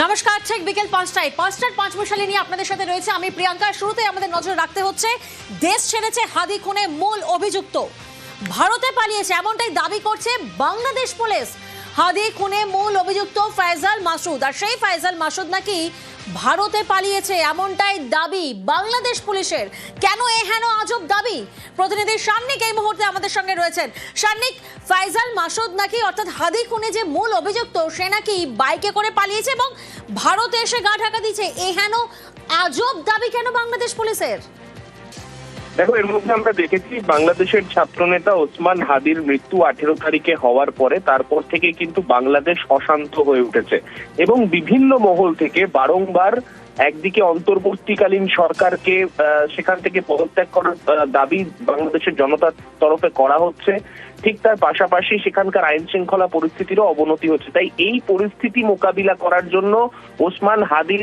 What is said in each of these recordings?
নমস্কার, ঠিক বিকেল 5টায় 5:05 মশালে নিয়ে আপনাদের সাথে রয়েছে আমি প্রিয়াঙ্কা। শুরুতেই আমাদের নজর রাখতে হচ্ছে দেশ ছেড়েছে হাদি খুনে মূল অভিযুক্ত, ভারতে পালিয়েছে এমনটাই দাবি করছে বাংলাদেশ পুলিশ। হাদি খুনে মূল অভিযুক্ত ফয়সাল মাসুদ, আর সেই ফয়সাল মাসুদ নাকি ভারতে পালিয়েছে এমনটাই দাবি বাংলাদেশ পুলিশের। কেন হেন আজব দাবি? প্রতিনিধি শান্নিক এই মুহূর্তে আমাদের সঙ্গে রয়েছেন। শান্নিক, ফয়সাল মাসুদ নাকি অর্থাৎ হাদি খুনে যে মূল অভিযুক্ত সে নাকি বাইকে করে পালিয়েছে এবং ভারতে এসে গা ঢাকা দিচ্ছে, হেন আজব দাবি কেন বাংলাদেশ পুলিশের? দেখো, এর মধ্যে আমরা দেখেছি বাংলাদেশের ছাত্রনেতা ওসমান হাদির মৃত্যু 18 তারিখে হওয়ার পরে তারপর থেকে কিন্তু বাংলাদেশ অশান্ত হয়ে উঠেছে এবং বিভিন্ন মহল থেকে বারংবার একদিকে অন্তর্বর্তীকালীন সরকারকে সেখান থেকে পদত্যাগ করার দাবি বাংলাদেশের জনতার তরফে করা হচ্ছে, ঠিক তার পাশাপাশি সেখানকার আইন শৃঙ্খলা পরিস্থিতিরও অবনতি হচ্ছে। তাই এই পরিস্থিতি মোকাবিলা করার জন্য ওসমান হাদির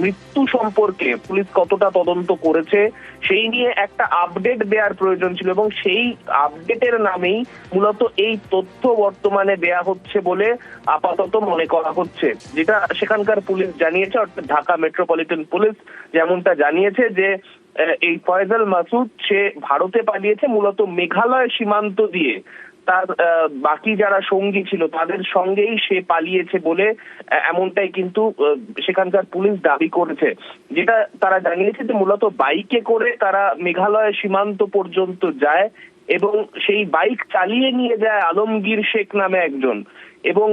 মৃত্যু সম্পর্কে পুলিশ কতটা তদন্ত করেছে সেই নিয়ে একটা আপডেট দেওয়ার প্রয়োজন ছিল এবং সেই আপডেটের নামেই মূলত এই তথ্য বর্তমানে দেয়া হচ্ছে বলে আপাতত মনে করা হচ্ছে। যেটা সেখানকার পুলিশ জানিয়েছে, অর্থাৎ ঢাকা মেট্রোপলিটন পুলিশ যেমনটা জানিয়েছে যে এই ফয়সাল মাসুদ সে ভারতে পালিয়েছে মূলত মেঘালয় সীমান্ত দিয়ে, তার বাকি যারা সঙ্গী ছিল তাদের সঙ্গেই সে পালিয়েছে বলে এমনটাই কিন্তু সেখানকার পুলিশ দাবি করেছে। যেটা তারা জানিয়েছে যে মূলত বাইকে করে তারা মেঘালয় সীমান্ত পর্যন্ত যায় এবং সেই বাইক চালিয়ে নিয়ে যায় আলমগীর শেখ নামে একজন, এবং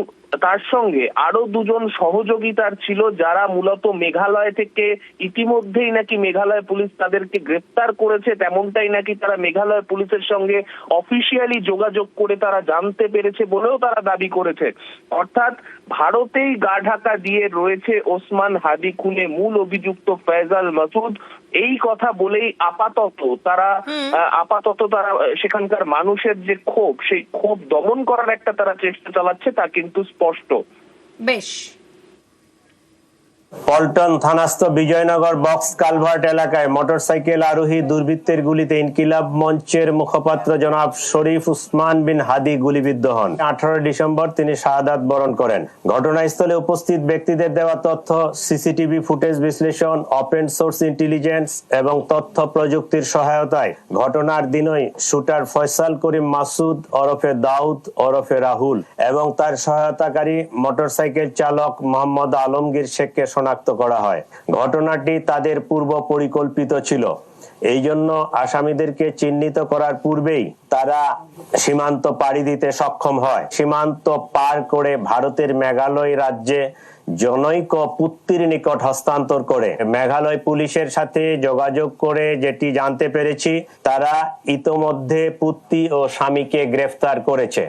তার সঙ্গে আরো দুজন সহযোগিতার ছিল যারা মূলত মেঘালয় থেকে ইতিমধ্যেই নাকি মেঘালয় পুলিশ তাদেরকে গ্রেফতার করেছে, তেমনটাই নাকি তারা মেঘালয় পুলিশের সঙ্গে অফিসিয়ালি যোগাযোগ করে তারা জানতে পেরেছে বলেও তারা দাবি করেছে। অর্থাৎ ভারতেই গা ঢাকা দিয়ে রয়েছে ওসমান হাদি খুনে মূল অভিযুক্ত ফয়সাল মাসুদ। এই কথা বলেই আপাতত তারা সেখানকার মানুষের যে ক্ষোভ, সেই ক্ষোভ দমন করার একটা তারা চেষ্টা চালাচ্ছে, তা কিন্তু স্পষ্ট। বেশ। পল্টন থানাস্থ বিজয়নগর বক্স কালভার্ট এলাকায় মোটরসাইকেল আরোহী দুর্বৃত্তের গুলিতে ইনকিলাব মঞ্চের মুখপাত্র জনাব শরীফ উসমান বিন হাদি গুলিবিদ্ধ হন। 18 ডিসেম্বর তিনি শাহাদাত বরণ করেন। ঘটনাস্থলে উপস্থিত ব্যক্তিদের দেওয়া তথ্য, সিসিটিভি ফুটেজ বিশ্লেষণ, ওপেন সোর্স ইন্টেলিজেন্স এবং তথ্য প্রযুক্তির সহায়তায় ঘটনার দিনই শুটার ফয়সাল করিম মাসুদ ওরফে দাউদ ওরফে রাহুল এবং তার সহায়তাকারী মোটরসাইকেল চালক মোহাম্মদ আলমগীর শেখকে শনাক্ত করা হয়। ঘটনাটি তাদের পূর্ব পরিকল্পিত ছিল। এই জন্য আসামিদেরকে চিহ্নিত করার পূর্বেই তারা সীমান্ত পাড়ি দিতে সক্ষম হয়। সীমান্ত পার করে ভারতের মেঘালয় রাজ্যে জনৈক পুত্তির নিকট হস্তান্তর করে মেঘালয় পুলিশের সাথে যোগাযোগ করে যেটি জানতে পেরেছি, তারা ইতোমধ্যে পুত্তি ও স্বামীকে গ্রেফতার করেছে।